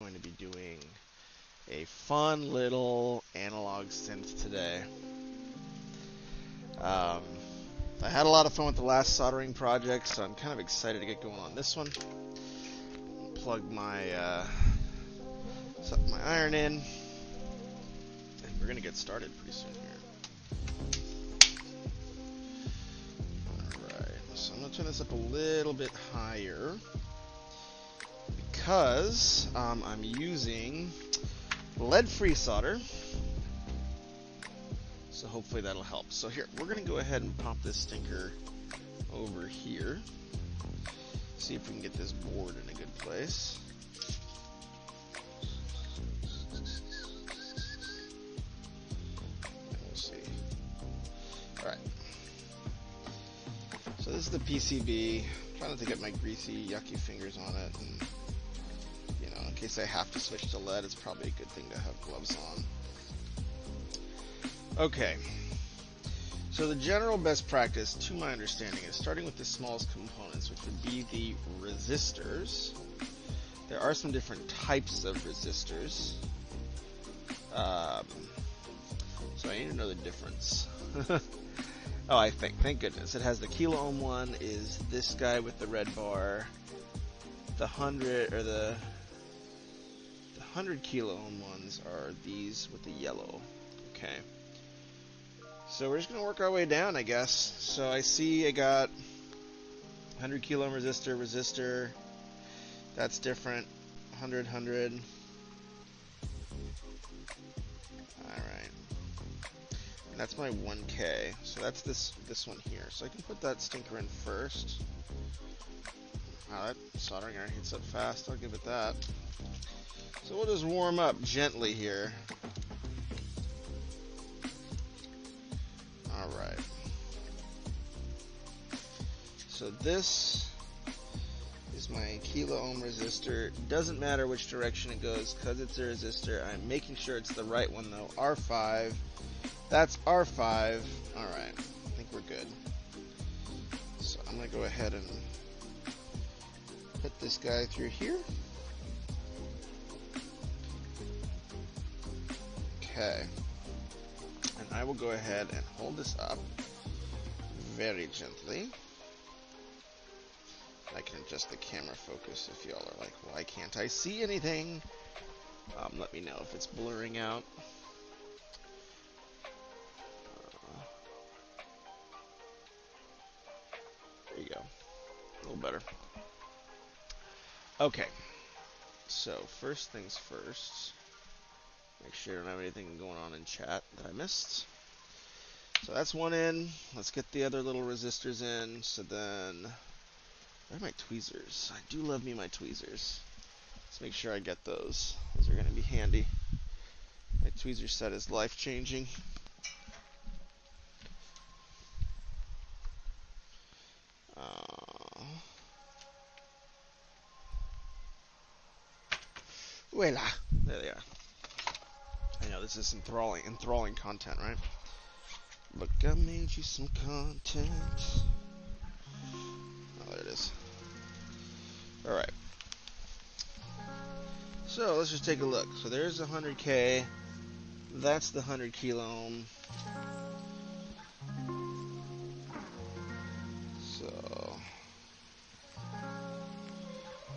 Going to be doing a fun little analog synth today. Um, I had a lot of fun with the last soldering project, so I'm kind of excited to get going on this one. Plug my iron in, and we're gonna get started pretty soon here. Alright, so I'm gonna turn this up a little bit higher because I'm using lead-free solder. So hopefully that'll help. So here, we're going to go ahead and pop this stinker over here. See if we can get this board in a good place. And we'll see. Alright. So this is the PCB. I'm trying not to get my greasy, yucky fingers on it. And, in case I have to switch to lead, it's probably a good thing to have gloves on. Okay, so the general best practice, to my understanding, is starting with the smallest components, which would be the resistors. There are some different types of resistors, so I need to know the difference. Oh, thank goodness. It has the kilo ohm one is this guy with the red bar. The 100 kilo ohm ones are these with the yellow. Okay. So we're just going to work our way down, I guess. So I see I got 100 kilo ohm resistor. That's different. 100. Alright. And that's my 1K. So that's this one here. So I can put that stinker in first. Wow, that soldering iron heats up fast. I'll give it that. So we'll just warm up gently here. Alright. So this is my kilo ohm resistor. Doesn't matter which direction it goes because it's a resistor. I'm making sure it's the right one though. R5. That's R5. Alright. I think we're good. So I'm going to go ahead and put this guy through here. Okay. And I will go ahead and hold this up very gently. I can adjust the camera focus if y'all are like, why can't I see anything? Let me know if it's blurring out. There you go. A little better. Okay. So, first things first. Make sure I don't have anything going on in chat that I missed. So that's one in. Let's get the other little resistors in. So then, where are my tweezers? I do love me my tweezers. Let's make sure I get those. Those are going to be handy. My tweezer set is life-changing. Voila! There they are. I know this is enthralling content, right? Look, I made you some content. Oh, there it is. Alright. So, let's just take a look. So, there's 100K. That's the 100 kilo ohm. So,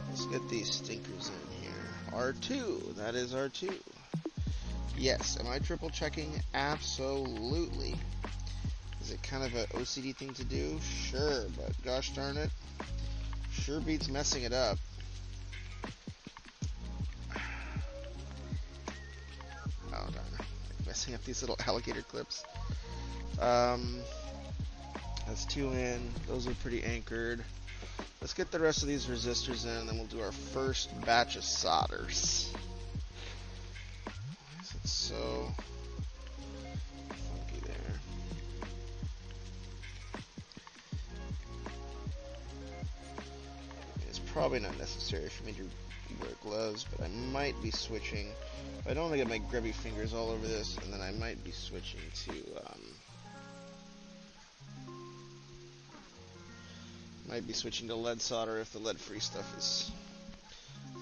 let's get these stinkers in here. R2. That is R2. Yes. Am I triple checking? Absolutely. Is it kind of an OCD thing to do? Sure, but gosh darn it. Sure beats messing it up. Oh darn it. Messing up these little alligator clips. That's 2 in. Those are pretty anchored. Let's get the rest of these resistors in, and then we'll do our first batch of solders. Why is it so funky there? It's probably not necessary for me to wear gloves, but I might be switching. I don't want to get my grubby fingers all over this, and then I might be switching to lead solder if the lead-free stuff is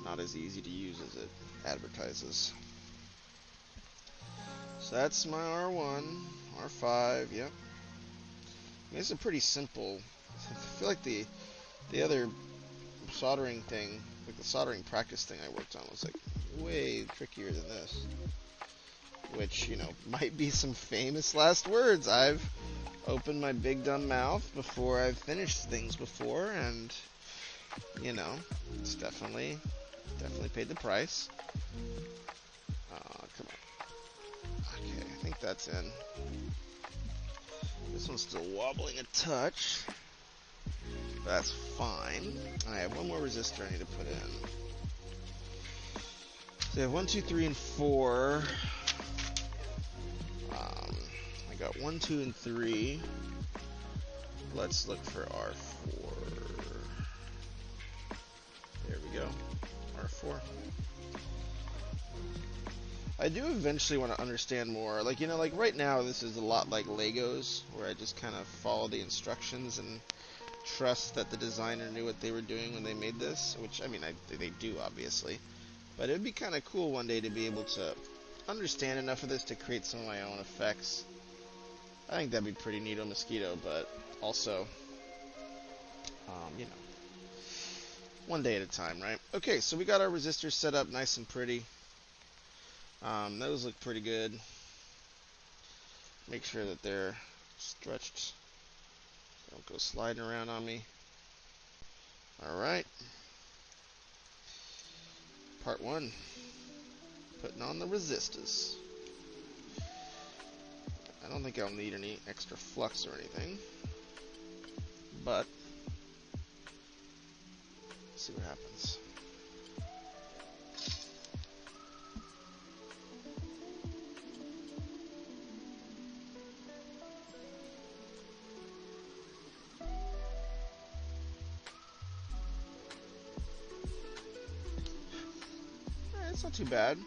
not as easy to use as it advertises. So that's my R1, R5, yep. I mean, it's a pretty simple. I feel like the other soldering thing, like the soldering practice thing I worked on, was like way trickier than this. Which, you know, might be some famous last words. I've opened my big dumb mouth before I've finished things before, and you know, it's definitely paid the price. Come on. Okay, I think that's in. This one's still wobbling a touch. That's fine. I have one more resistor I need to put in. So I have 1, 2, 3, and 4. I got 1, 2, and 3. Let's look for R4. There we go. R4. I do eventually want to understand more. Like, you know, like right now this is a lot like Legos, where I just kind of follow the instructions and trust that the designer knew what they were doing when they made this, which, I mean, they do, obviously. But it would be kind of cool one day to be able to understand enough of this to create some of my own effects. I think that'd be pretty neato mosquito, but also, you know, one day at a time, right? Okay, so we got our resistors set up nice and pretty. Those look pretty good. Make sure that they're stretched. Don't go sliding around on me. Alright. Part 1. Putting on the resistors. I don't think I'll need any extra flux or anything. But, let's see what happens. It's not too bad.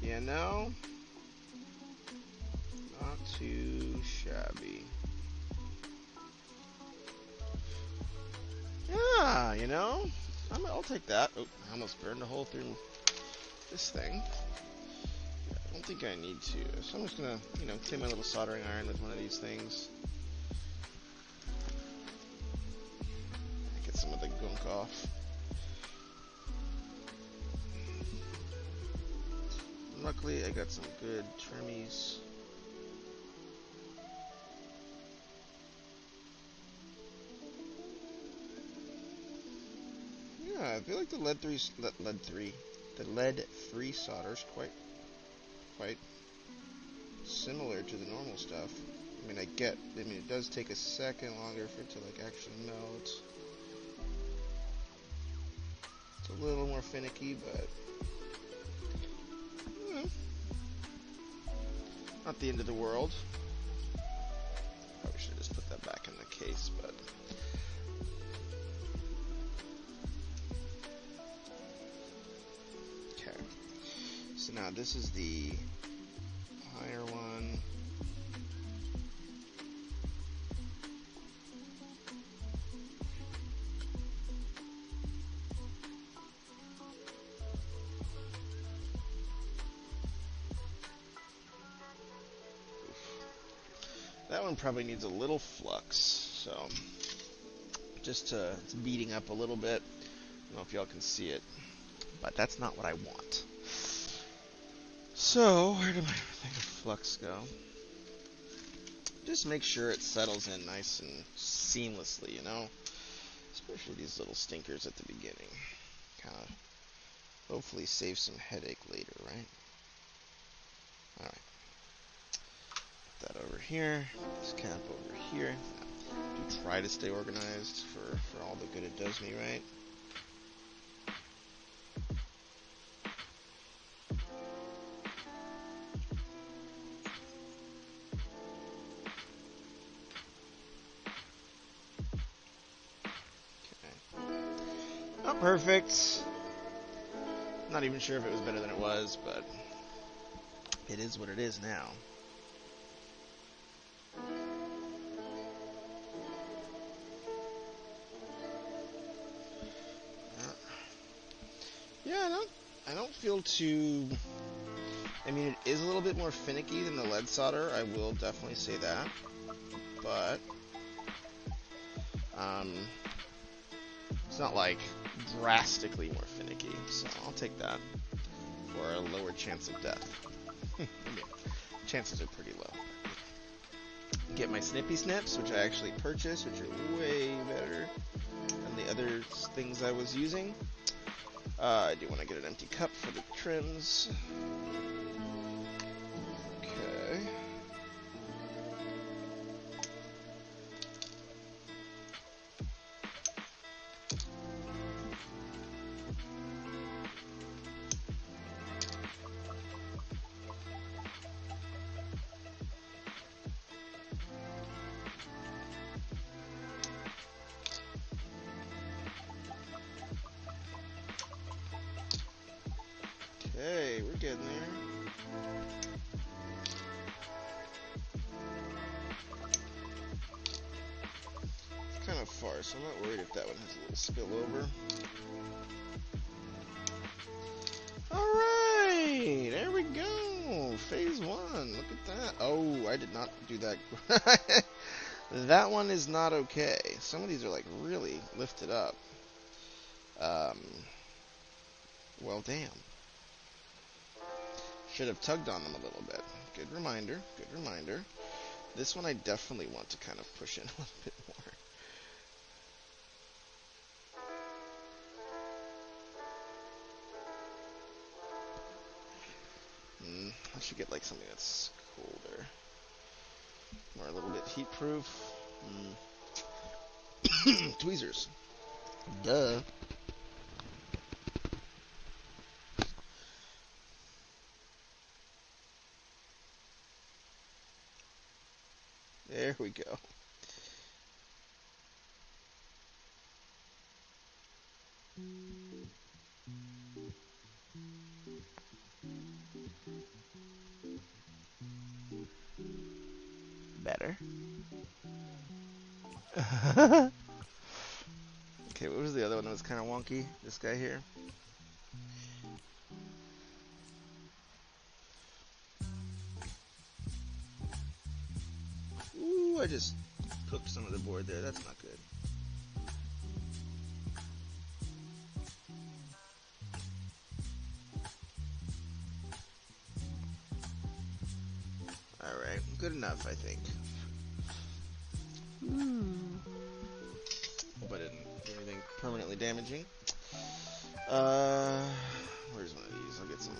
Yeah, no. Not too shabby. Yeah, you know, I'll take that. Oh, I almost burned a hole through this thing. I don't think I need to. So I'm just gonna, you know, clean my little soldering iron with one of these things. Get some of the gunk off. Luckily, I got some good trimmies. Yeah, I feel like the lead-free solder's quite similar to the normal stuff. I mean, it does take a second longer for it to like actually melt. It's a little more finicky, but not the end of the world. Probably should have just put that back in the case, but okay. So now this is the higher one. That one probably needs a little flux, so just it's beating up a little bit. I don't know if y'all can see it, but that's not what I want. So, where did my thing of flux go? Just make sure it settles in nice and seamlessly, you know? Especially these little stinkers at the beginning. Kind of hopefully save some headache later, right? Alright. Put that over here. This cap over here. Do try to stay organized for all the good it does me, right? Okay. Not perfect. Not even sure if it was better than it was, but it is what it is now. Yeah, I don't feel too... I mean, it is a little bit more finicky than the lead solder, I will definitely say that. But, it's not like drastically more finicky, so I'll take that for a lower chance of death. I mean, chances are pretty low. Get my snippy snips, which I actually purchased, which are way better than the other things I was using. I do want to get an empty cup for the trims. Okay. Okay, we're getting there. It's kind of far, so I'm not worried if that one has a little spillover. Alright, there we go. Phase 1, look at that. Oh, I did not do that. That one is not okay. Some of these are like really lifted up. Well, damn. Should have tugged on them a little bit. Good reminder, good reminder. This one I definitely want to kind of push in a little bit more. I should get like something that's colder. Or a little bit heat proof. Tweezers. Duh. There we go. Better. Okay, what was the other one that was kind of wonky? This guy here? Ooh, I just cooked some of the board there. That's not good. Alright, good enough, I think. Hope I didn't do anything permanently damaging. Where's one of these? I'll get some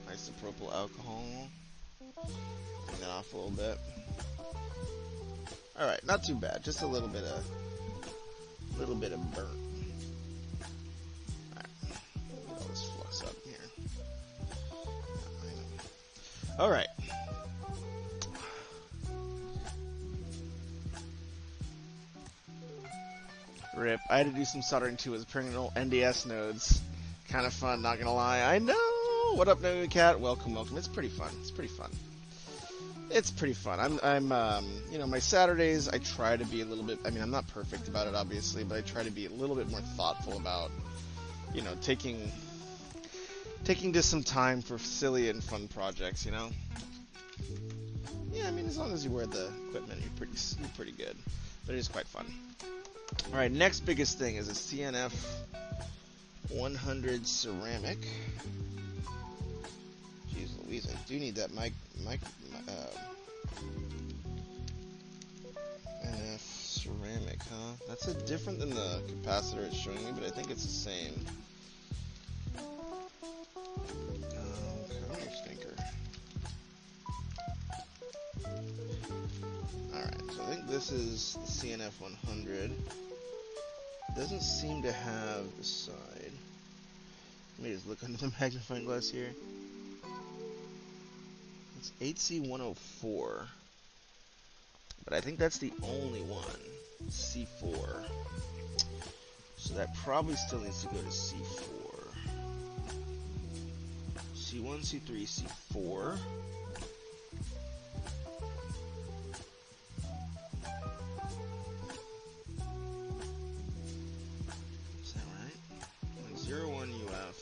isopropyl alcohol. Clean that off a little bit. Alright, not too bad. Just a little bit of burnt. Alright. Get all this flux up here. Alright. Rip. I had to do some soldering too as permanent NDS nodes. Kind of fun, not gonna lie. I know! What up, Noga Cat? Welcome, welcome. It's pretty fun. It's pretty fun. It's pretty fun. You know, my Saturdays, I try to be a little bit, I mean, I'm not perfect about it, obviously, but I try to be a little bit more thoughtful about, you know, taking just some time for silly and fun projects, you know? Yeah, I mean, as long as you wear the equipment, you're pretty good. But it is quite fun. Alright, next biggest thing is a CNF 100 ceramic. Jeez Louise, I do need that NF ceramic, huh? That's different than the capacitor it's showing me, but I think it's the same. Counter stinker. Alright, so I think this is the CNF 100. Doesn't seem to have the side. Let me just look under the magnifying glass here. It's 8C104. But I think that's the only one. C4. So that probably still needs to go to C4. C1, C3, C4. Is that right? 0, 1 UF.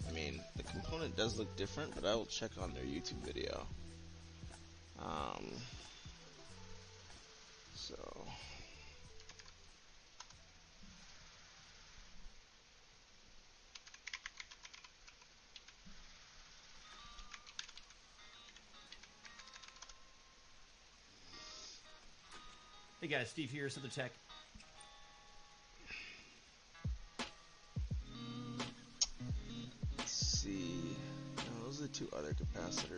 I mean, the component does look different, but I will check on their YouTube video. So... Hey guys, Steve here, Southern Tech. Let's see. No, those are the two other capacitors.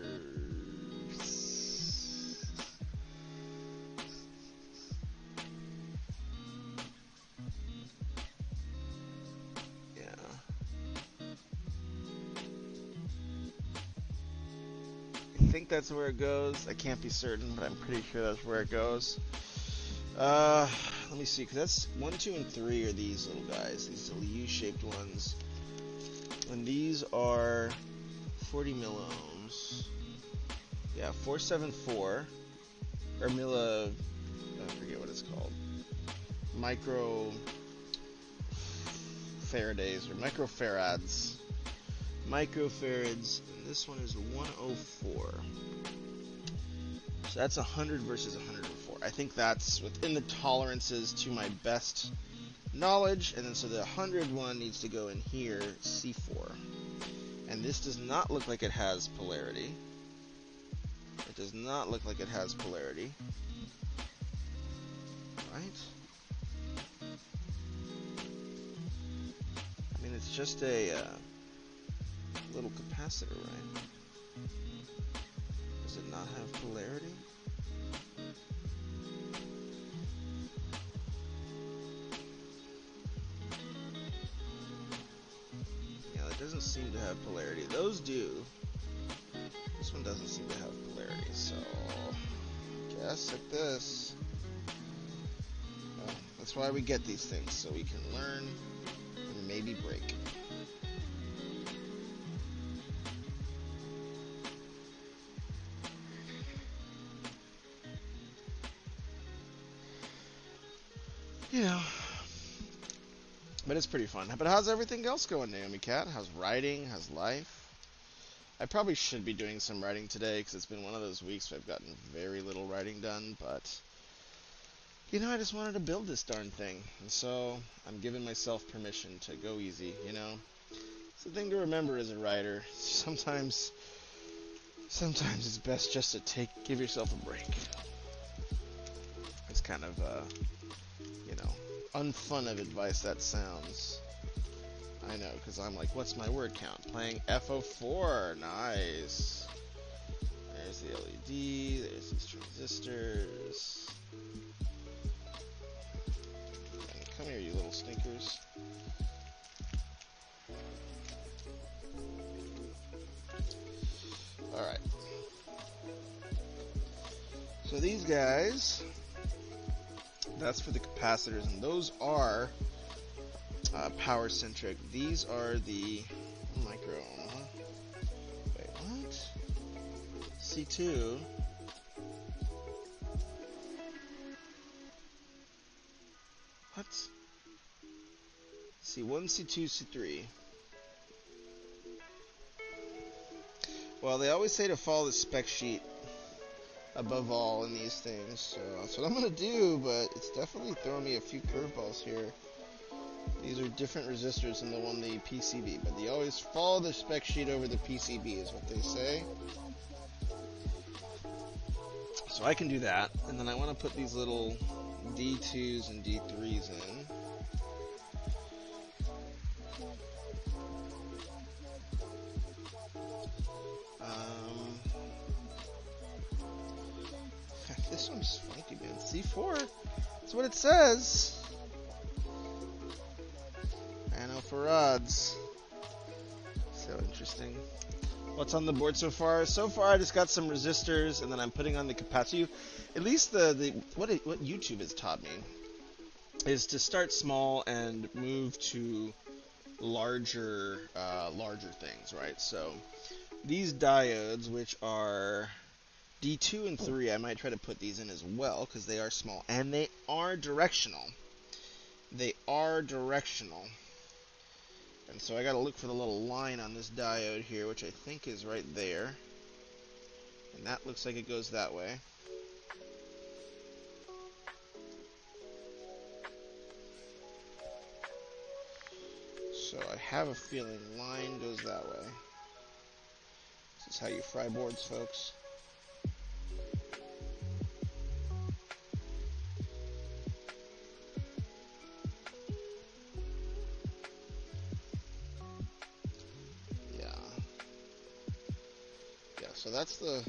Yeah. I think that's where it goes. I can't be certain, but I'm pretty sure that's where it goes. Let me see, because that's 1, 2, and 3 are these little guys, these little U-shaped ones. And these are 40 milliohms. Yeah, 474. Or I forget what it's called. Micro Faradays or microfarads. Microfarads. And this one is 104. So that's 100 versus 104. I think that's within the tolerances to my best knowledge. And then so the 100 one needs to go in here, C4. And this does not look like it has polarity. It does not look like it has polarity. Right? I mean, it's just a little capacitor, right? Does it not have polarity? Yeah, it doesn't seem to have polarity. Those do. This one doesn't seem to have polarity, so guess at this. Well, that's why we get these things, so we can learn and maybe break. You know, but it's pretty fun. But how's everything else going, Naomi Cat? How's writing? How's life? I probably should be doing some writing today because it's been one of those weeks where I've gotten very little writing done, but you know, I just wanted to build this darn thing, and so I'm giving myself permission to go easy, you know? It's the thing to remember as a writer. Sometimes it's best just to give yourself a break. It's kind of, you know, unfun of advice that sounds. I know, because I'm like, what's my word count? Playing FO4, nice. There's the LED, there's these transistors. Come here, you little stinkers. Alright. So these guys, that's for the capacitors, and those are power centric. These are the micro ohm, huh? Wait, what? C2. What? C1, C2, C3. Well, they always say to follow the spec sheet above all in these things, so that's what I'm going to do, but it's definitely throwing me a few curveballs here. These are different resistors than the one the PCB, but they always follow the spec sheet over the PCB is what they say. So I can do that, and then I want to put these little D2s and D3s in. This one's funky, man. C4, that's what it says. Nanofarads. So interesting. What's on the board so far? So far, I just got some resistors, and then I'm putting on the capacitor. At least what YouTube has taught me is to start small and move to larger things, right? So these diodes, which are D2 and 3, I might try to put these in as well because they are small and they are directional. They are directional. And so I got to look for the little line on this diode here, which I think is right there. And that looks like it goes that way. So I have a feeling line goes that way. This is how you fry boards, folks. Yeah. Yeah, so that's the...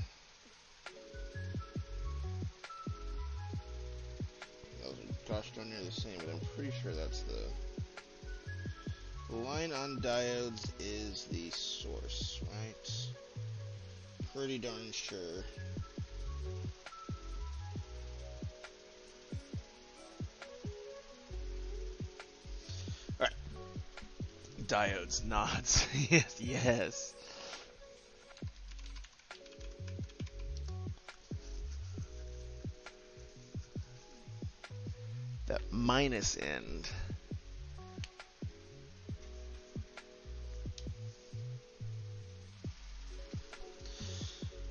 Those are gosh darn near the same, but I'm pretty sure that's the line on diodes is the source, right? Pretty darn sure. Alright. Diodes, nods. Yes, yes. That minus end.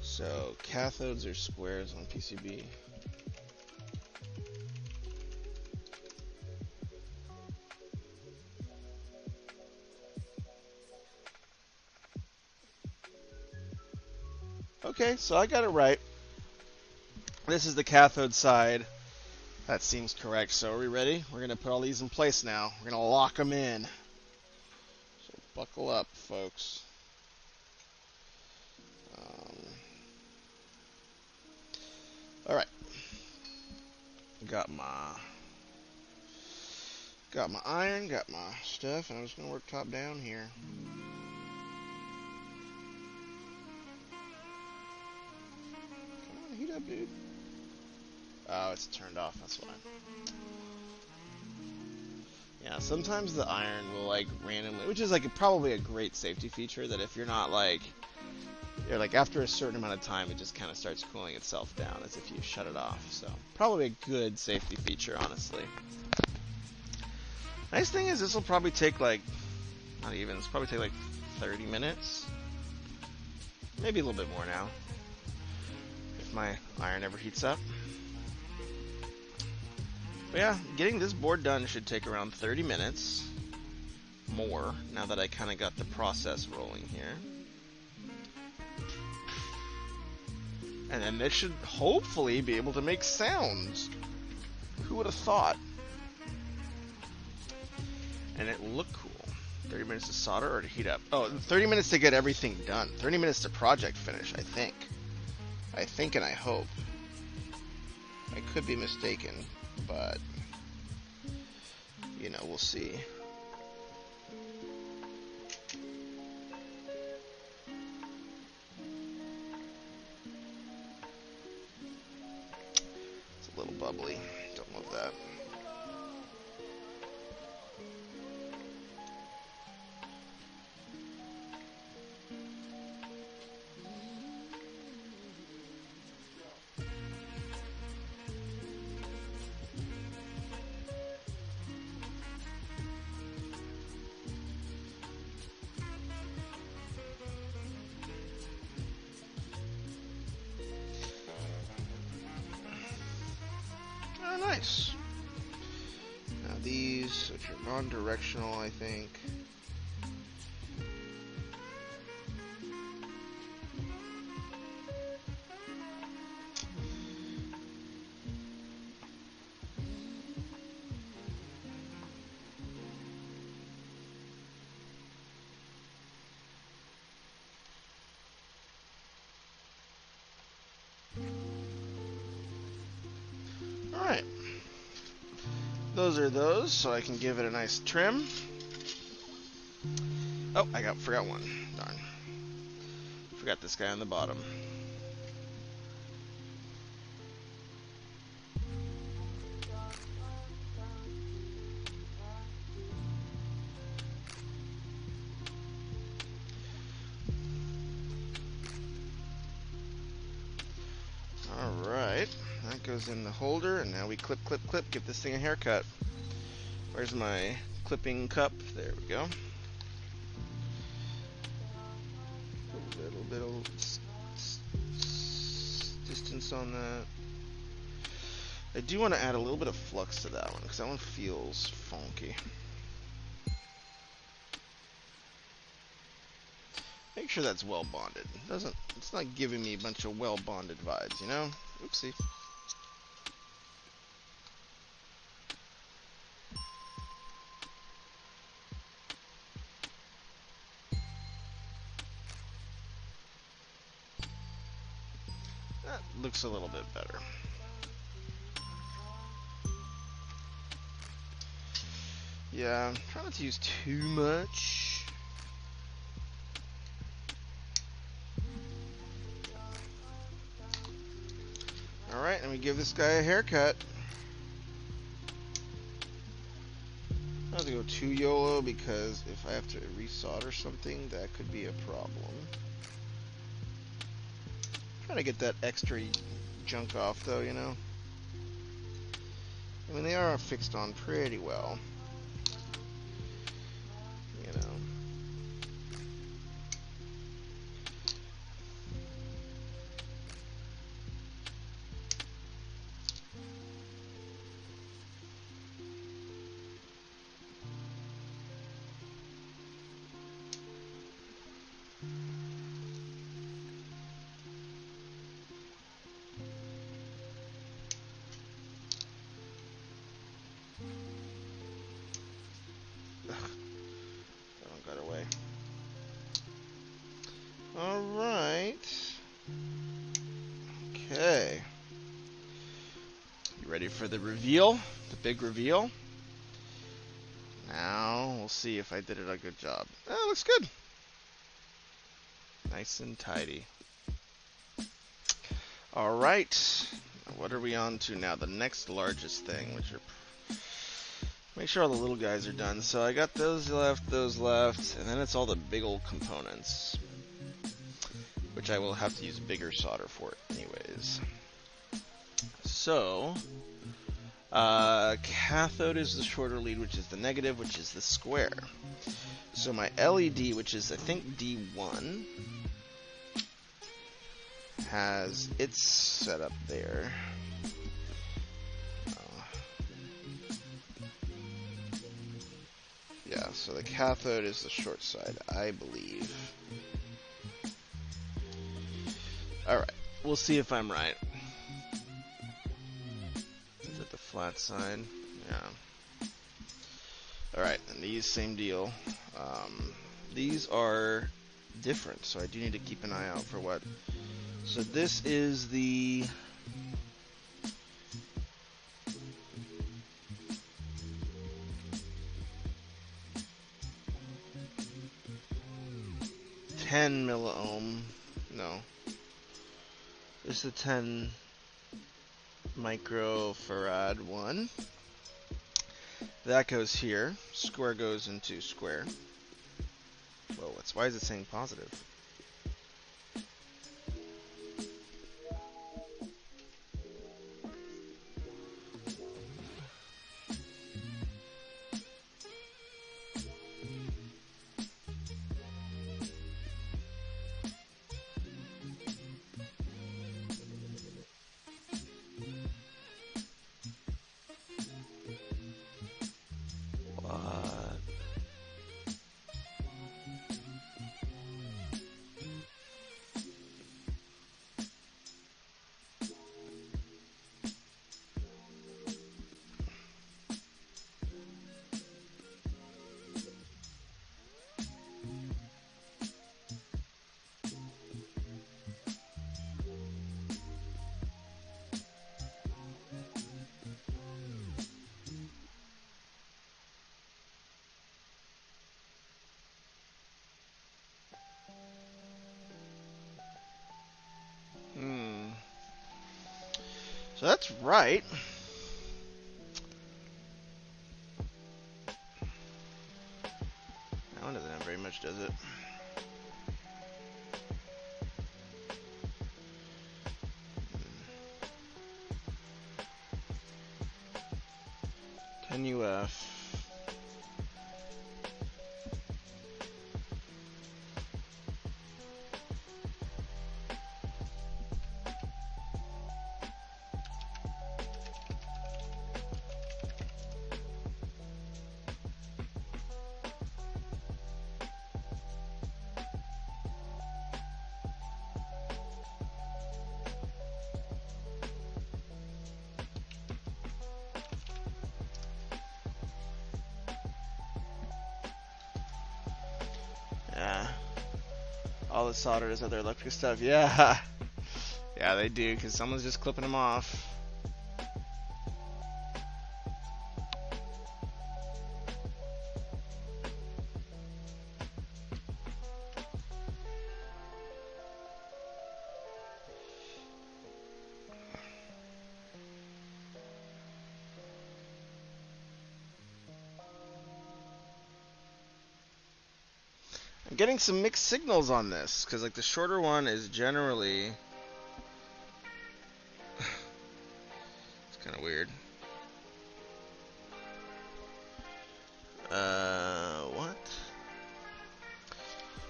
So cathodes are squares on PCB. Okay, so I got it right. This is the cathode side. That seems correct. So are we ready? We're going to put all these in place now. We're going to lock them in. So buckle up, folks. All right. Got my iron, got my stuff, and I'm just going to work top down here. Come on, heat up, dude. Oh, it's turned off. That's why. Yeah, sometimes the iron will like randomly, which is like probably a great safety feature, that if you're not like, you're like after a certain amount of time, it just kind of starts cooling itself down as if you shut it off. So probably a good safety feature, honestly. Nice thing is this will probably take like, not even, it's probably take like 30 minutes. Maybe a little bit more now, if my iron ever heats up. But yeah, getting this board done should take around 30 minutes more, now that I kind of got the process rolling here. And then this should hopefully be able to make sounds. Who would have thought? And it looked cool. 30 minutes to solder or to heat up? Oh, 30 minutes to get everything done. 30 minutes to project finish, I think. I think and I hope. I could be mistaken, but you know, we'll see. It's a little bubbly. Don't love that. Oh, nice. Now these, which are non-directional, I think. Alright. Those are those, so I can give it a nice trim. Oh, forgot one. Darn. Forgot this guy on the bottom. goes in the holder, and now we clip, clip, clip, give this thing a haircut. Where's my clipping cup? There we go. A little bit of distance on that. I do want to add a little bit of flux to that one, because that one feels funky. Make sure that's well bonded. It's not giving me a bunch of well bonded vibes, you know? Oopsie. That looks a little bit better. Yeah, I'm trying not to use too much. Alright, and we give this guy a haircut. I don't have to go too YOLO, because if I have to resolder something, that could be a problem. Trying to get that extra junk off, though, you know? I mean, they are fixed on pretty well. You know. That one got away. Alright. Okay. You ready for the reveal? The big reveal? Now, we'll see if I did it a good job. Oh, looks good. Nice and tidy. Alright. What are we on to now? The next largest thing, which are... Make sure all the little guys are done. So I got those left, and then it's all the big old components, which I will have to use bigger solder for anyways. So, cathode is the shorter lead, which is the negative, which is the square. So my LED, which is I think D1, has its setup there. Yeah, so the cathode is the short side, I believe. Alright, we'll see if I'm right. Is it the flat side? Yeah. Alright, and these, same deal. These are different, so I do need to keep an eye out for what. So this is the... milliohm. No. This is the 10 microfarad one. That goes here. Square goes into square. Whoa, why is it saying positive? So that's right. That one doesn't have very much, does it? NUF. Yeah. All the solder is other electric stuff. Yeah. Yeah, they do, because someone's just clipping them off. I'm getting some mixed signals on this, because like the shorter one is generally... It's kind of weird. What?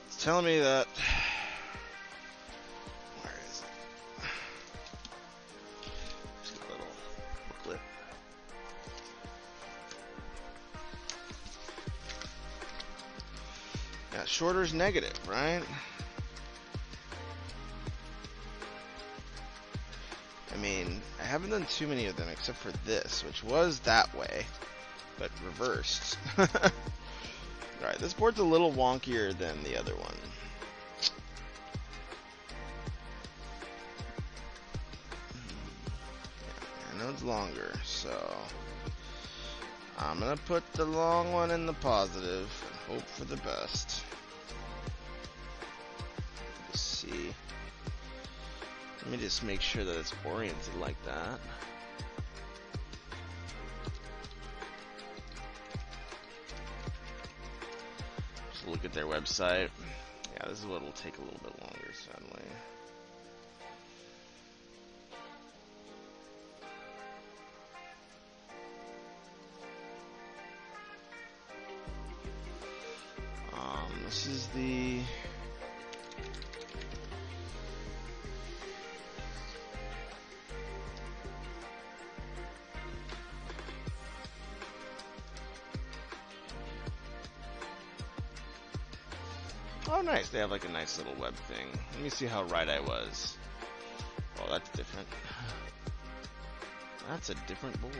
It's telling me that... Where is it? Just a little booklet. Yeah, shorter is negative, right? I mean, I haven't done too many of them except for this, which was that way, but reversed. Alright, this board's a little wonkier than the other one. I know it's longer, so I'm gonna put the long one in the positive and hope for the best. Let's see. Let me just make sure that it's oriented like that. Just look at their website. Yeah, this is what will take a little bit longer, sadly. This is the... Oh, nice. They have like a nice little web thing. Let me see how right I was. Oh, that's different. That's a different board.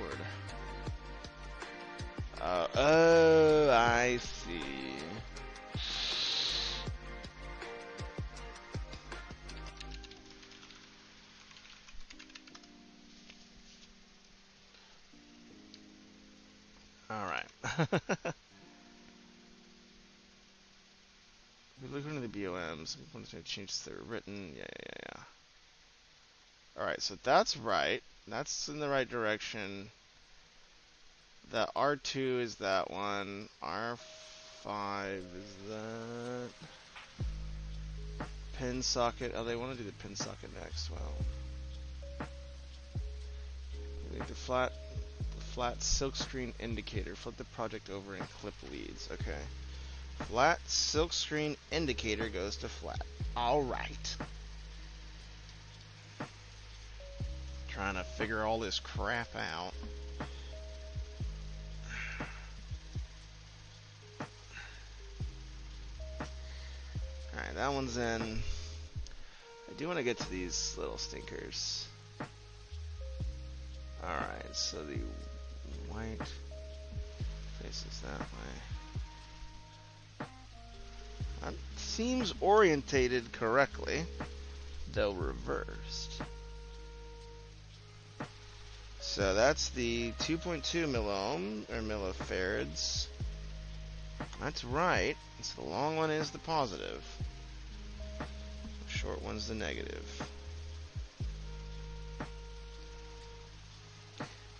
Oh, I see. Alright. We look into the BOMs. We want to change they're written. Yeah. Alright, so that's right. That's in the right direction. The R2 is that one. R5 is that. Pin socket. Oh, they want to do the pin socket next. Well, we need the flat silkscreen indicator. Flip the project over and clip leads. Okay. Flat silkscreen indicator goes to flat. All right. Trying to figure all this crap out. Alright, that one's in. I do want to get to these little stinkers. Alright, so the white faces that way. That seems orientated correctly, though reversed. So that's the 2.2 milliohm, or millifarads. That's right. So the long one is the positive. The short one's the negative.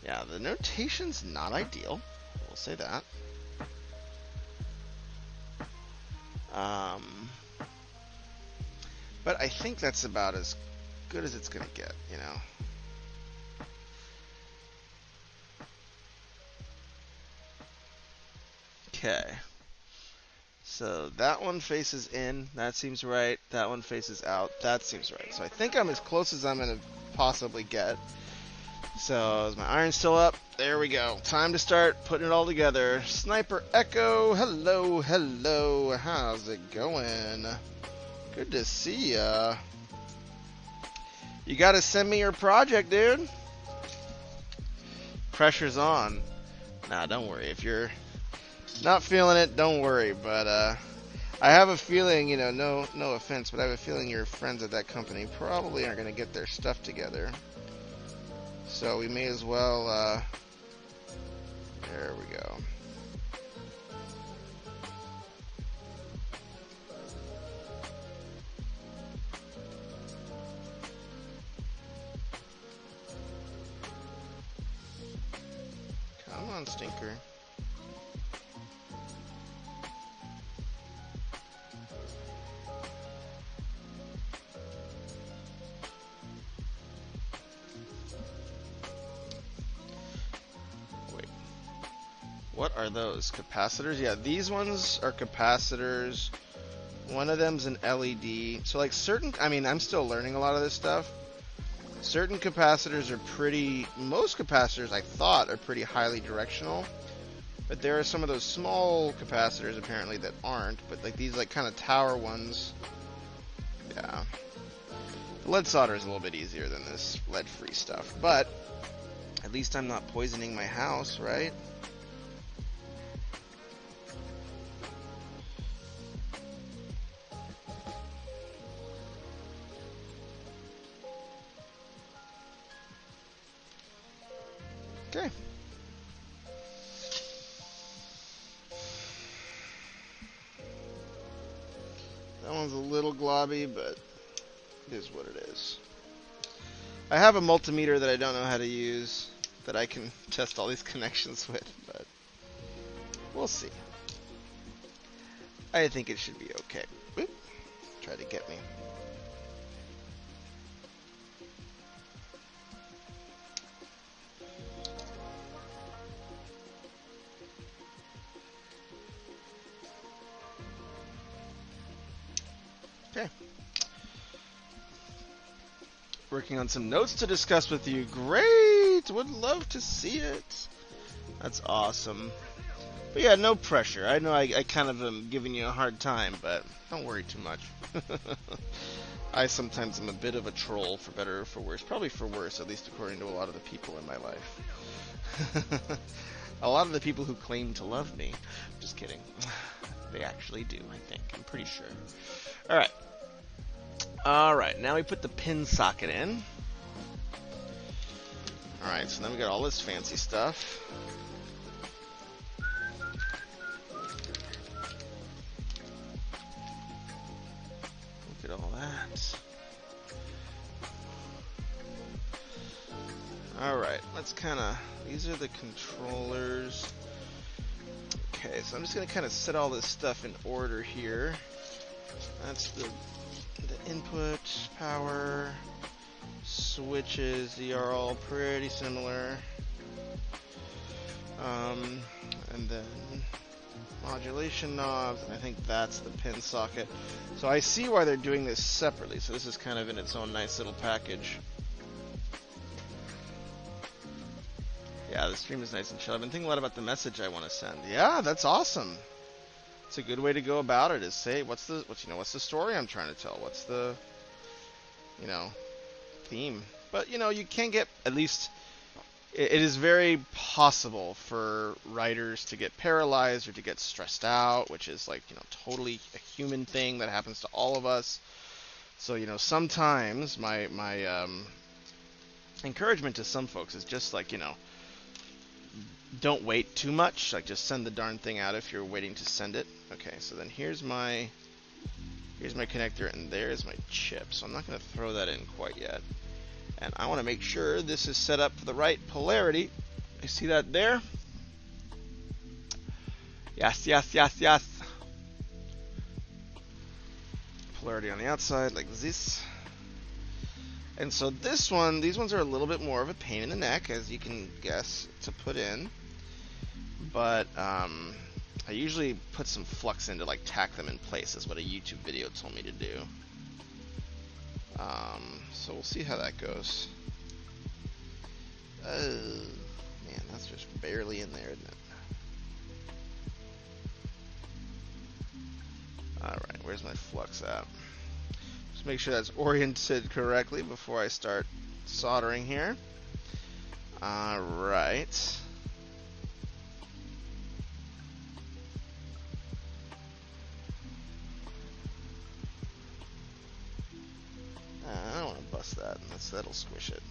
Yeah, the notation's not ideal. We'll say that. But I think that's about as good as it's gonna get, you know. Okay. So that one faces in. That seems right. That one faces out. That seems right. So I think I'm as close as I'm going to possibly get. So is my iron still up? There we go. Time to start putting it all together. Sniper Echo, hello, hello. How's it going? Good to see ya. You gotta send me your project, dude. Pressure's on. Nah, don't worry. If you're not feeling it, don't worry. But I have a feeling, no offense, but I have a feeling your friends at that company probably aren't gonna get their stuff together. So we may as well, there we go. Come on, stinker. What are those? Capacitors? Yeah, these ones are capacitors. One of them's an LED. So like I'm still learning a lot of this stuff. Certain capacitors are most capacitors I thought are pretty highly directional. But there are some of those small capacitors apparently that aren't. But like these like kind of tower ones. Yeah. The lead solder is a little bit easier than this lead-free stuff. But at least I'm not poisoning my house, right? Okay. That one's a little globby, but it is what it is. I have a multimeter that I don't know how to use that I can test all these connections with, but we'll see. I think it should be okay. Oop. Try to get me. Okay. Working on some notes to discuss with you. Great! Would love to see it. That's awesome. But yeah, no pressure. I know I kind of am giving you a hard time, but don't worry too much. I sometimes am a bit of a troll, for better or for worse. Probably for worse, at least according to a lot of the people in my life. A lot of the people who claim to love me. Just kidding. They actually do, I think. I'm pretty sure. Alright. Alright, now we put the pin socket in. Alright, so then we got all this fancy stuff. Look at all that. Alright, let's these are the controllers. Okay, so I'm just going to kind of set all this stuff in order here. That's the input, power, switches. They are all pretty similar. And then modulation knobs, and I think that's the pin socket. So I see why they're doing this separately. So this is kind of in its own nice little package. Yeah, the stream is nice and chill. I've been thinking a lot about the message I want to send. Yeah, that's awesome. It's a good way to go about it. Is say what's the story I'm trying to tell? What's the theme? But you can get at least. It is very possible for writers to get paralyzed or to get stressed out, which is like totally a human thing that happens to all of us. So sometimes my encouragement to some folks is just like don't wait too much. Like just send the darn thing out if you're waiting to send it. Okay, so then here's my connector and there's my chip. So I'm not going to throw that in quite yet. And I want to make sure this is set up for the right polarity. You see that there? Yes, yes, yes, yes. Polarity on the outside like this. And so these ones are a little bit more of a pain in the neck, as you can guess, to put in. But I usually put some flux in to like tack them in place. That's what a YouTube video told me to do. So we'll see how that goes. Man, that's just barely in there, isn't it? Alright, where's my flux at? Just make sure that's oriented correctly before I start soldering here. Alright. I don't want to bust that. That'll squish it.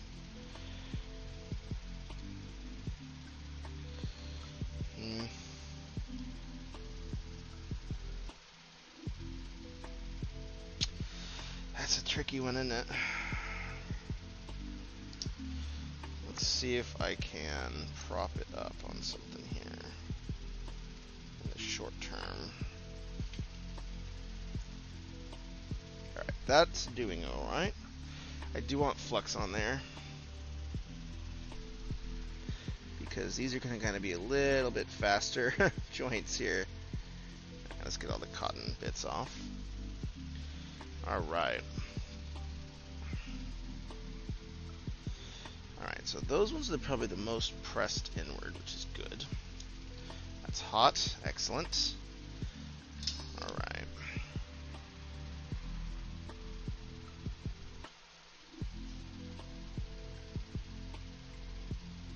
That's a tricky one, isn't it? Let's see if I can prop it up on something here in the short term. Alright, that's doing alright. I do want flux on there, because these are going to kind of be a little bit faster joints here. Let's get all the cotton bits off. Alright. Alright, so those ones are probably the most pressed inward, which is good. That's hot. Excellent. Alright.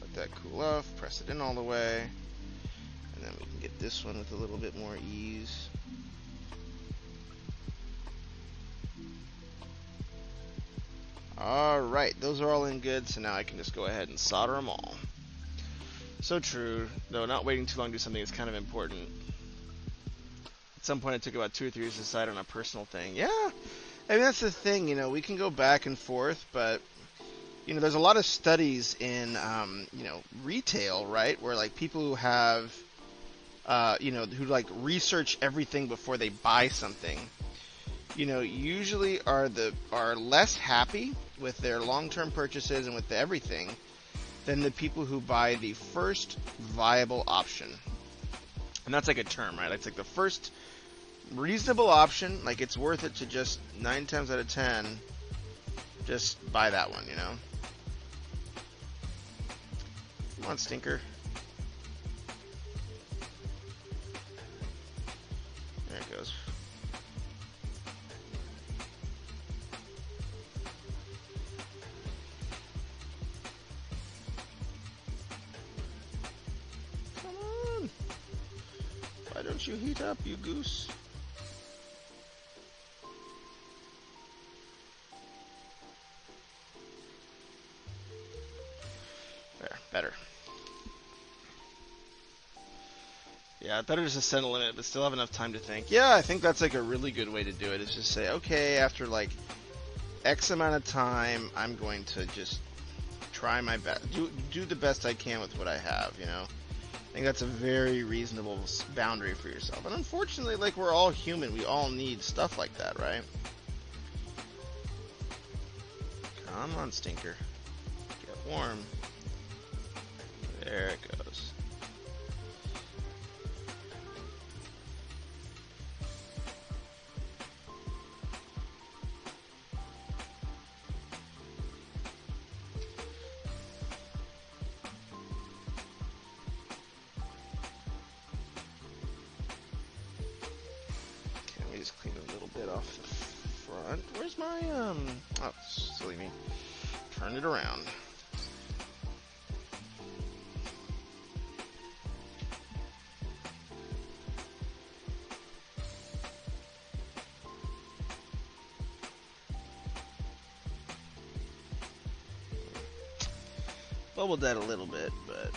Let that cool off. Press it in all the way. And then we can get this one with a little bit more ease. Alright, those are all in good, so now I can just go ahead and solder them all. So true, though not waiting too long to do something is kind of important. At some point it took about 2 or 3 years to decide on a personal thing. Yeah, I mean that's the thing, you know, we can go back and forth, but you know, there's a lot of studies in, you know, retail, right, where like people who have, you know, who like research everything before they buy something, you know, usually are less happy with their long-term purchases and with everything than the people who buy the first viable option. And that's like a term, right? It's like the first reasonable option, like it's worth it to just 9 times out of 10 just buy that one, you know? Come on, stinker. There it goes. Why don't you heat up, you goose? There, better. Yeah, better just to settle in it, but still have enough time to think. Yeah, I think that's like a really good way to do it, is just say, okay, after like X amount of time, I'm going to just try my best, do the best I can with what I have, you know? I think that's a very reasonable boundary for yourself. And unfortunately, like, we're all human. We all need stuff like that, right? Come on, stinker. Get warm. There it goes. Just clean a little bit off the front. Where's my, oh, silly me. Turn it around. Bubbled that a little bit, but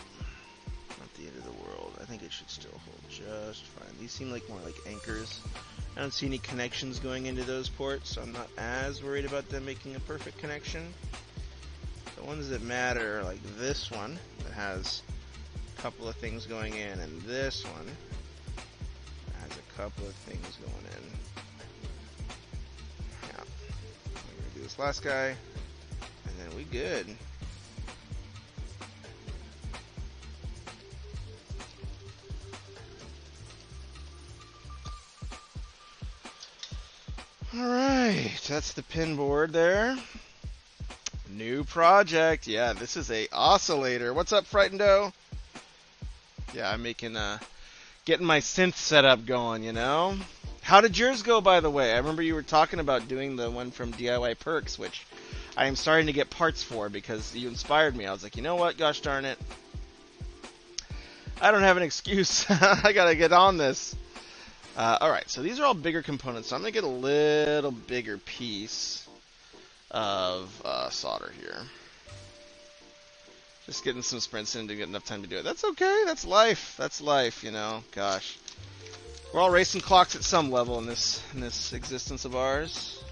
not the end of the world. I think it should still hold just fine. These seem like more like anchors. I don't see any connections going into those ports, so I'm not as worried about them making a perfect connection. The ones that matter are like this one that has a couple of things going in, and this one that has a couple of things going in. Yeah. We're going to do this last guy, and then we good. Alright, that's the pin board there. New project. Yeah, this is a oscillator. What's up, Frightened-O? Yeah, I'm making getting my synth setup going, you know? How did yours go, by the way? I remember you were talking about doing the one from DIY Perks, which I am starting to get parts for because you inspired me. I was like, you know what? Gosh darn it. I don't have an excuse. I gotta get on this. Alright, so these are all bigger components, so I'm gonna get a little bigger piece of solder here. Just getting some sprints in to get enough time to do it. That's okay. That's life. That's life, you know. Gosh. We're all racing clocks at some level in this existence of ours.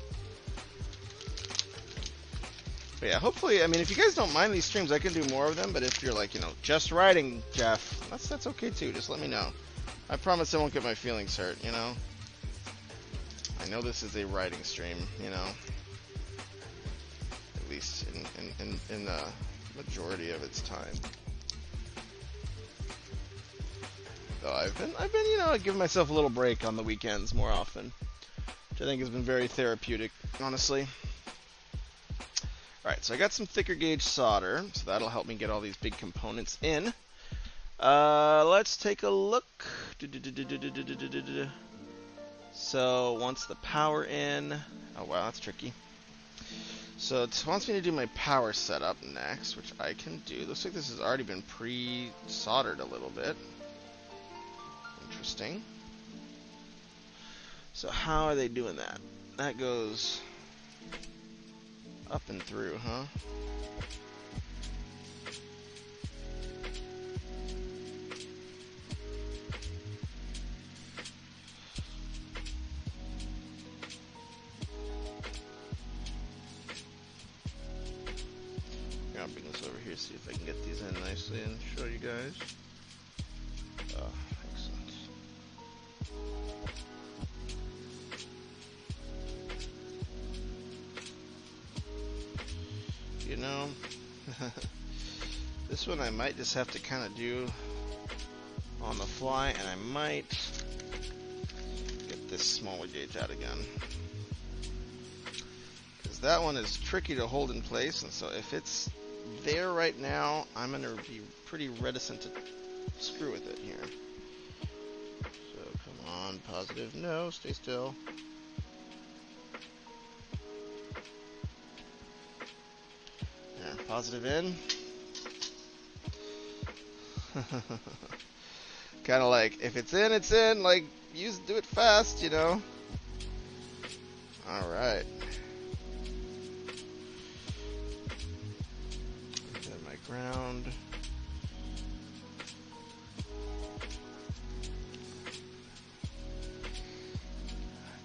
But yeah, hopefully, I mean, if you guys don't mind these streams, I can do more of them. But if you're like, you know, just writing, Jeff, that's okay too. Just let me know. I promise I won't get my feelings hurt, you know. I know this is a writing stream, you know. At least in the majority of its time. Though I've been, you know, giving myself a little break on the weekends more often, which I think has been very therapeutic, honestly. Alright, so I got some thicker gauge solder, so that'll help me get all these big components in. Let's take a look. So, once the power in... Oh wow, that's tricky. So it wants me to do my power setup next, which I can do. Looks like this has already been pre-soldered a little bit. Interesting. So how are they doing that? That goes up and through, huh? I'll bring this over here, see if I can get these in nicely and show you guys. Oh, excellent. You know, this one I might just have to kind of do on the fly, and I might get this smaller gauge out again. Because that one is tricky to hold in place, and so if it's there right now, I'm going to be pretty reticent to screw with it here. So, come on, positive. No, stay still. There, positive in. Kind of like, if it's in, it's in. Like, do it fast, you know. Alright. Then my ground.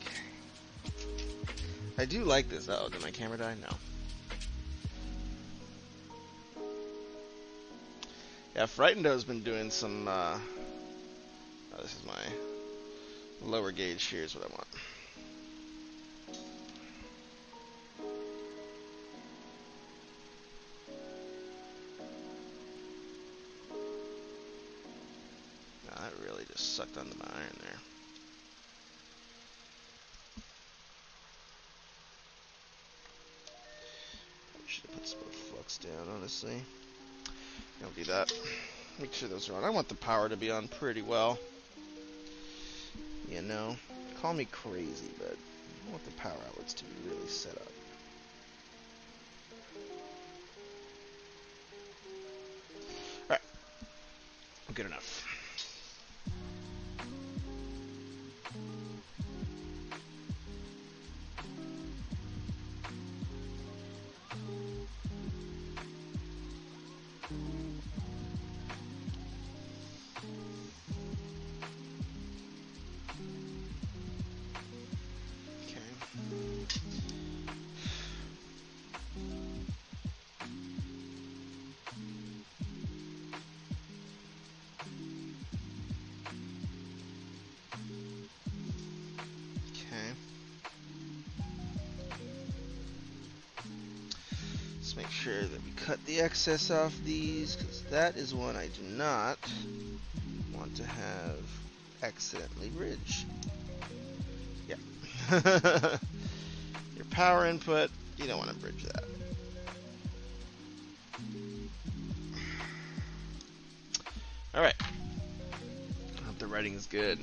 Okay. I do like this. Oh, did my camera die? No. Yeah, Frightened-O's been doing some, oh, this is my lower gauge. Here's what I want. Oh, that really just sucked onto my iron there. Probably should have put some more flux down, honestly. Don't do that. Make sure those are on. I want the power to be on pretty well. You know, call me crazy, but I want the power outlets to be really set up. Alright. Good enough. Make sure that we cut the excess off these, because that is one I do not want to have accidentally ridge. Yeah. power input. You don't want to bridge that. Alright. I hope the writing is good.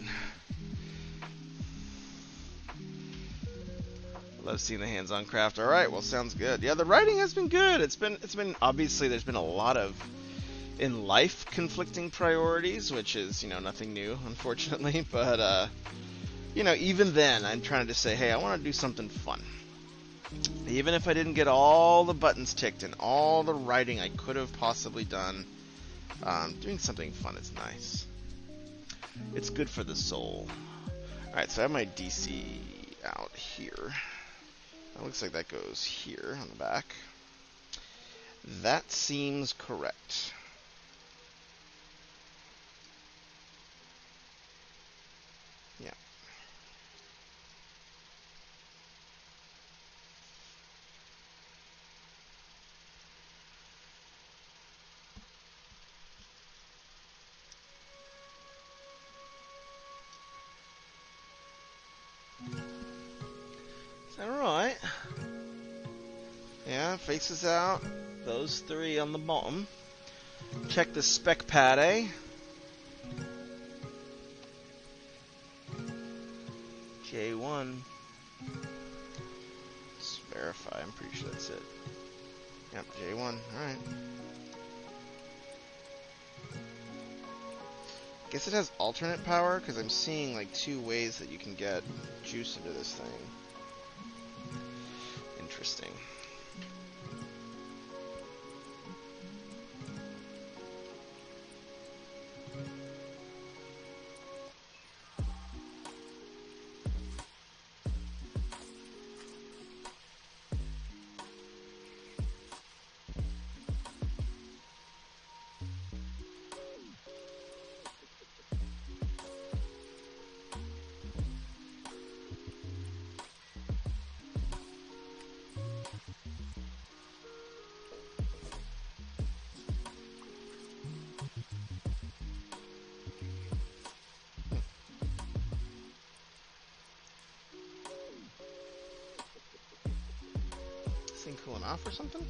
Love seeing the hands-on craft. Alright, well, sounds good. Yeah, the writing has been good. It's been obviously there's been a lot of in life conflicting priorities, which is, nothing new, unfortunately, but even then I'm trying to say, hey, I want to do something fun. Even if I didn't get all the buttons ticked and all the writing I could have possibly done, doing something fun is nice. It's good for the soul. Alright, so I have my DC out here. That looks like that goes here on the back. That seems correct. Yeah. Is that right? Yeah, faces out. Those three on the bottom. Check the spec pad, eh? J1. Let's verify. I'm pretty sure that's it. Yep, J1. Alright. Guess it has alternate power, because I'm seeing like 2 ways that you can get juice into this thing. Interesting. Thing cooling off or something?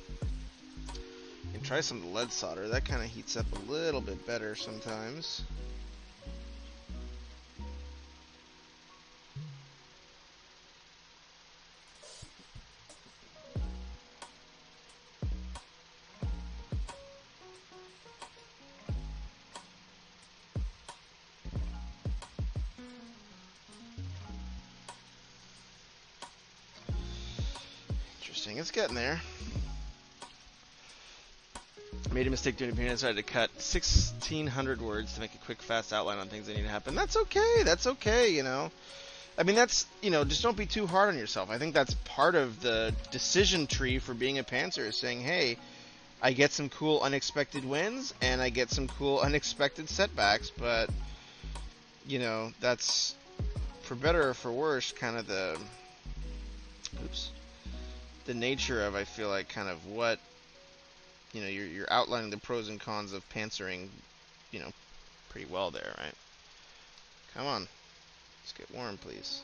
You can try some lead solder. That kind of heats up a little bit better sometimes. It's getting there. I made a mistake doing opinion, so I had to cut 1,600 words to make a quick, fast outline on things that need to happen. That's okay. That's okay, I mean, that's, just don't be too hard on yourself. I think that's part of the decision tree for being a pantser, is saying, hey, I get some cool unexpected wins, and I get some cool unexpected setbacks, but, that's, for better or for worse, kind of the nature of, I feel like, kind of what, you're outlining the pros and cons of pantsering, pretty well there, right? Come on. Let's get warm, please.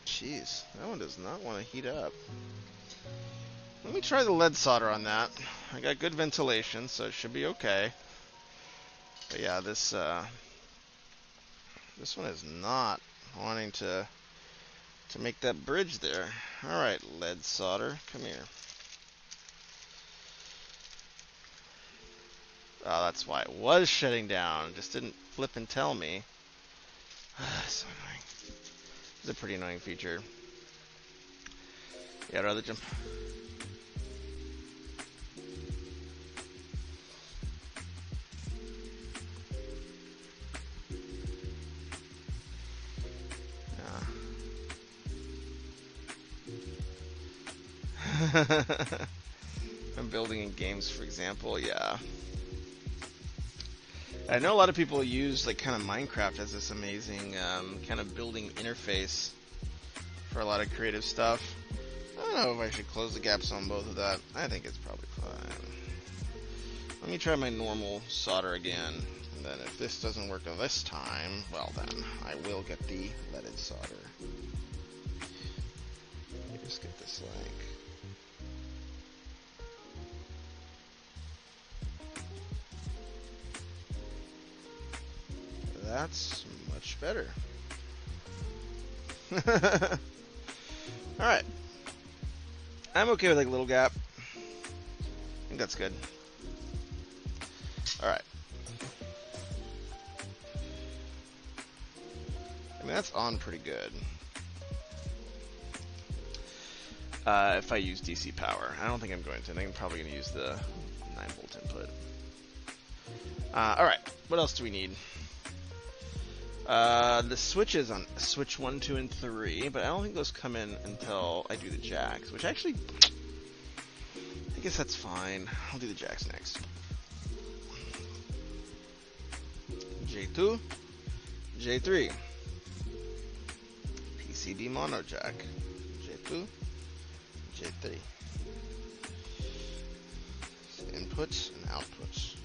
Jeez, that one does not want to heat up. Let me try the lead solder on that. I got good ventilation, so it should be okay. But yeah, this one is not wanting to make that bridge there. Alright, lead solder, come here. Oh, that's why it was shutting down. It just didn't flip and tell me. So annoying. It's a pretty annoying feature. Yeah, I'd rather jump. Yeah. I'm building in games, for example. Yeah. I know a lot of people use like kind of Minecraft as this amazing kind of building interface for a lot of creative stuff. I don't know if I should close the gaps on both of that. I think it's probably fine. Let me try my normal solder again. And then if this doesn't work this time, well then, I will get the leaded solder. Let me just get this like... That's much better. Alright. I'm okay with like a little gap. I think that's good. Alright. I mean, that's on pretty good. If I use DC power. I don't think I'm going to. I think I'm probably going to use the 9-volt input. Alright. What else do we need? The switches on switch 1, 2, and 3, but I don't think those come in until I do the jacks, which actually, I guess that's fine. I'll do the jacks next. J2, J3, PCB mono jack, J2, J3. So inputs and outputs.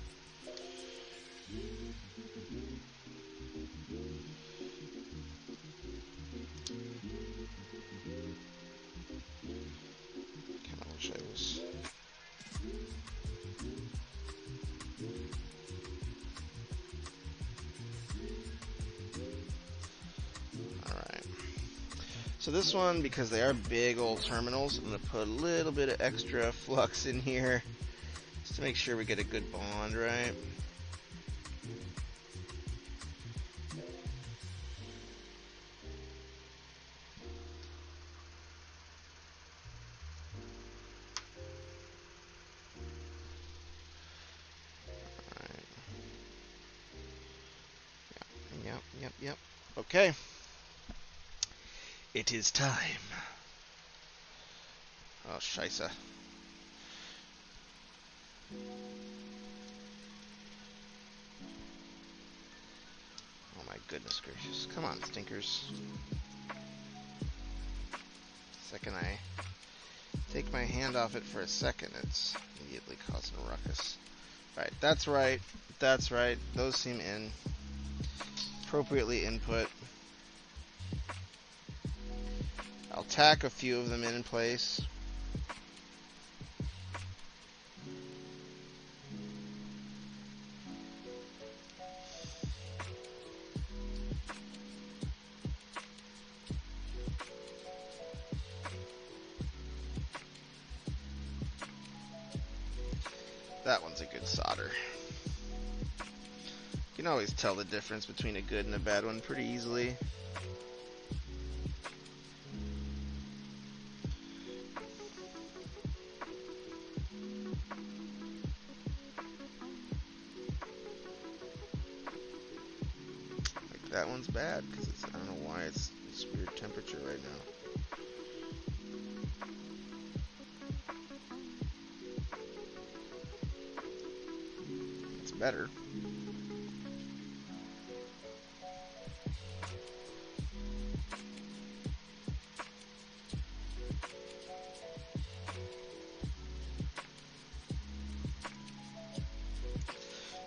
So this one, because they are big old terminals, I'm going to put a little bit of extra flux in here just to make sure we get a good bond, right? Alright. Yep. Okay. It is time. Oh, scheisse. Oh my goodness gracious. Come on, stinkers. Second I take my hand off it for a second, it's immediately causing a ruckus. Alright, that's right. That's right. Those seem in. Appropriately input. I'll tack a few of them in place. That one's a good solder. You can always tell the difference between a good and a bad one pretty easily. Like that one's bad because I don't know why it's this weird temperature right now. It's better.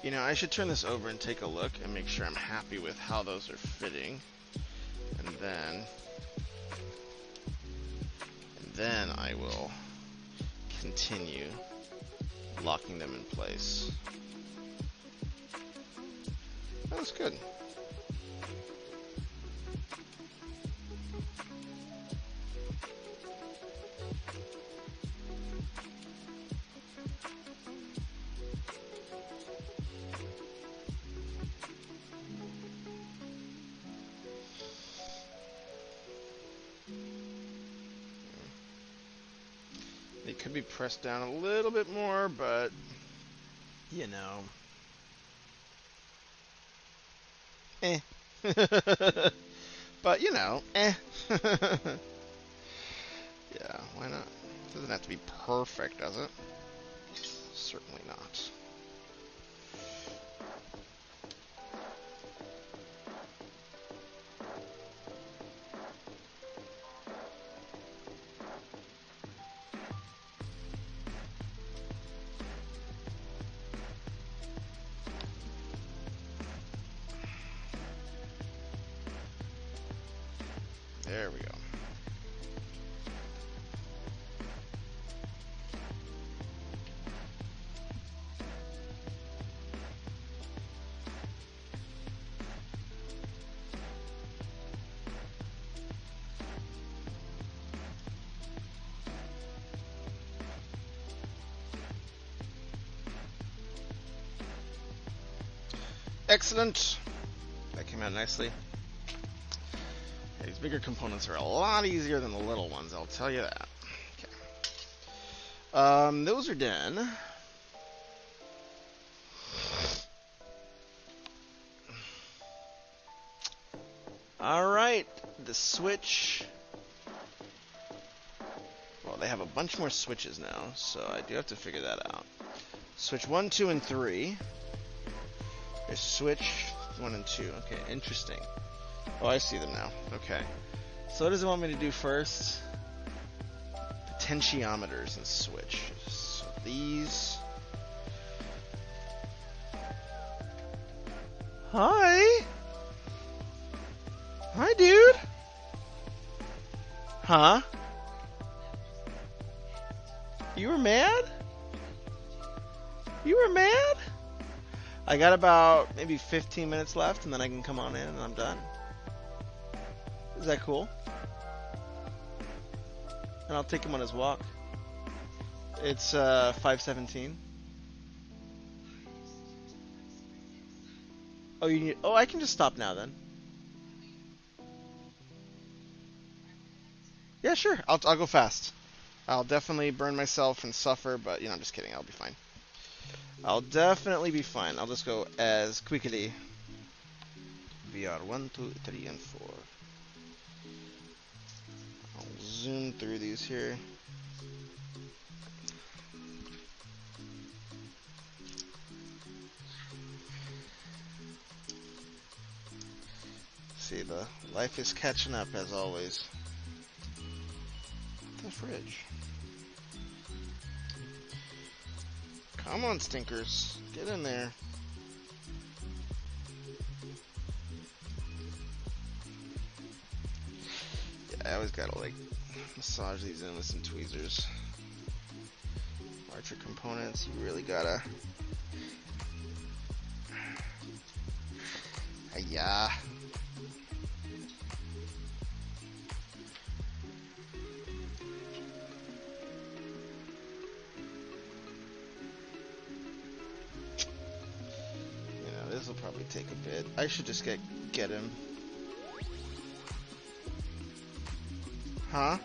You know, I should turn this over and take a look and make sure I'm happy with how those are fitting. And then I will continue locking them in place. That was good. It could be pressed down a little bit more, but you know, but you know, Yeah, why not? It doesn't have to be perfect, does it? Certainly not. There we go. Excellent. That came out nicely. Yeah, these bigger components are a lot easier than the little ones, I'll tell you that. Okay. Those are done. Alright, the switch. Well, they have a bunch more switches now, so I do have to figure that out. Switch 1, 2, and 3. There's switch 1 and 2. Okay, interesting. Oh, I see them now. Okay. So what does it want me to do first? Potentiometers and switch. So these. Hi! Hi, dude! Huh? You were mad? You were mad? I got about maybe 15 minutes left, and then I can come on in, and I'm done. Is that cool? And I'll take him on his walk. It's 5:17. Oh, you need. Oh, I can just stop now then. Yeah, sure. I'll go fast. I'll definitely burn myself and suffer, but I'm just kidding. I'll be fine. I'll definitely be fine. I'll just go as quickly. VR 1, 2, 3, and 4. I'll zoom through these here. See, the life is catching up as always. The fridge. Come on, stinkers. Get in there. Yeah, I always gotta, massage these in with some tweezers. Larger components, you really gotta... Hiya. This will probably take a bit. I should just get him. Huh?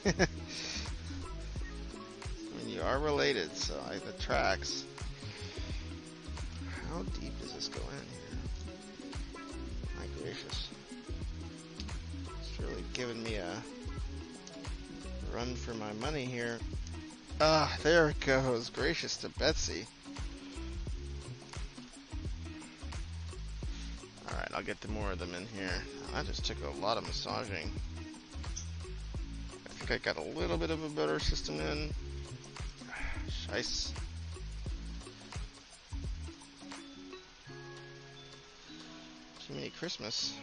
I mean, you are related, so the tracks. How deep does this go in here? My gracious. It's really giving me a run for my money here. Ah, there it goes. Gracious to Betsy. Alright, I'll get more of them in here. That just took a lot of massaging. I think I got a little bit of a better system in. Shice. Jiminy Christmas.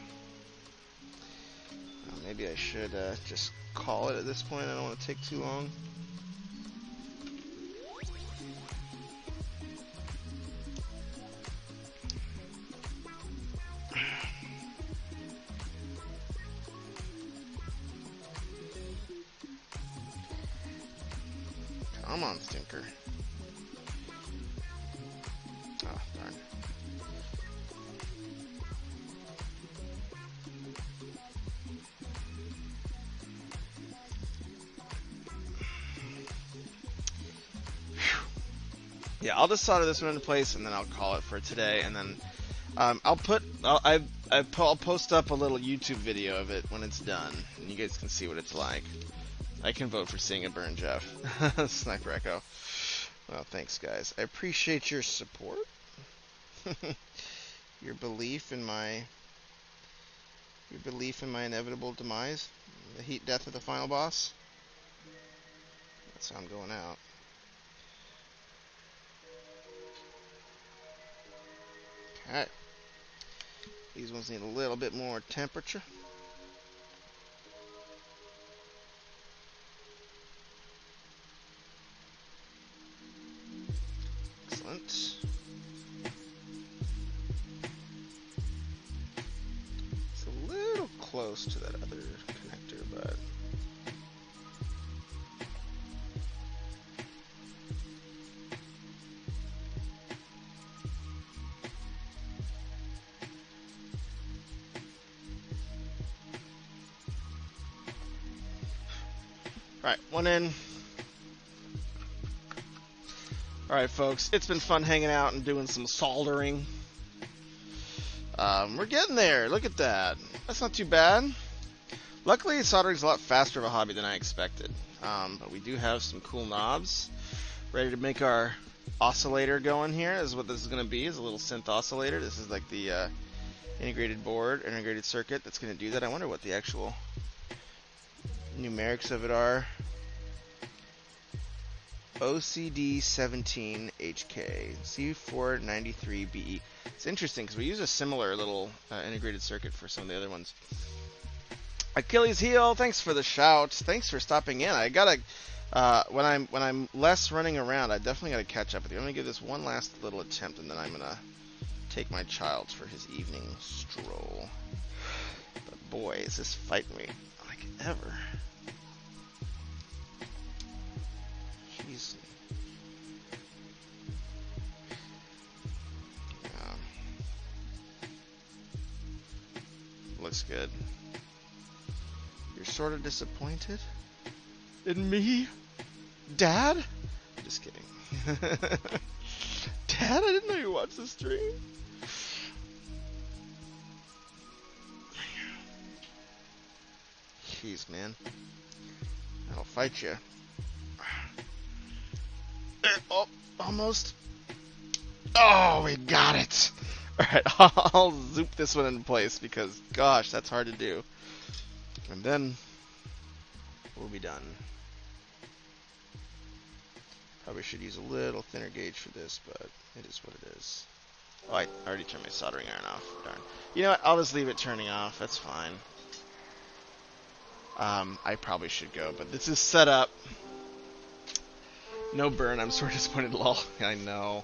Maybe I should just call it at this point. I don't want to take too long. Come on, stinker. Oh, darn. Yeah, I'll just solder this one into place, and then I'll call it for today. And then I'll post up a little YouTube video of it when it's done, and you guys can see what it's like. I can vote for seeing it burn, Jeff. Sniper Echo. Well, thanks, guys. I appreciate your support. Your belief in my inevitable demise, the heat death of the final boss. That's how I'm going out. Okay. These ones need a little bit more temperature. Excellent. It's a little close to that other connector, but alright, one in. Alright, folks, it's been fun hanging out and doing some soldering. We're getting there. Look at that. That's not too bad. Luckily, soldering's a lot faster of a hobby than I expected. But we do have some cool knobs ready to make our oscillator going here. This is what this is going to be, is a little synth oscillator. This is like the integrated circuit that's going to do that. I wonder what the actual numerics of it are. OCD17HK C493BE. It's interesting because we use a similar little integrated circuit for some of the other ones. Achilles heel, thanks for the shout. Thanks for stopping in. I gotta when I'm less running around, I definitely gotta catch up with you. I'm gonna give this one last little attempt, and then I'm gonna take my child for his evening stroll. But boy, is this fighting me like ever. Jeez. Looks good. You're sort of disappointed in me, Dad? Just kidding. Dad, I didn't know you watched the stream. Jeez, man. I'll fight you. Oh, almost. Oh, we got it. Alright, I'll zoop this one in place because, gosh, that's hard to do. And then we'll be done. Probably should use a little thinner gauge for this, but it is what it is. Oh, I already turned my soldering iron off. Darn. You know what? I'll just leave it turning off. That's fine. I probably should go, but this is set up. No burn. I'm sort of disappointed. Lol. I know.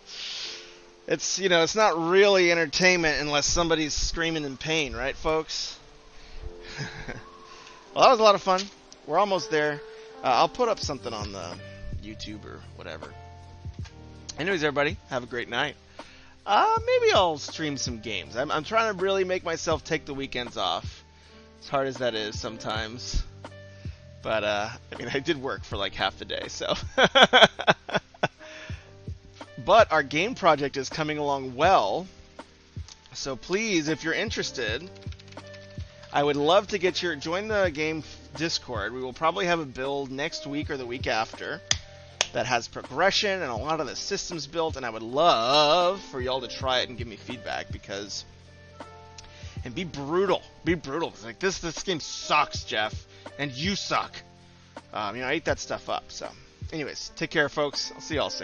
It's, you know, it's not really entertainment unless somebody's screaming in pain, right, folks? Well, that was a lot of fun. We're almost there. I'll put up something on the YouTube or whatever. Anyways, everybody, have a great night. Maybe I'll stream some games. I'm trying to really make myself take the weekends off, as hard as that is sometimes. But, I mean, I did work for like half the day, so. But our game project is coming along well. So please, if you're interested, I would love to get join the game Discord. We will probably have a build next week or the week after that has progression and a lot of the systems built, and I would love for y'all to try it and give me feedback because and be brutal. Be brutal. It's like this game sucks, Jeff, and you suck. You know, I ate that stuff up. So, anyways, take care, folks. I'll see y'all soon.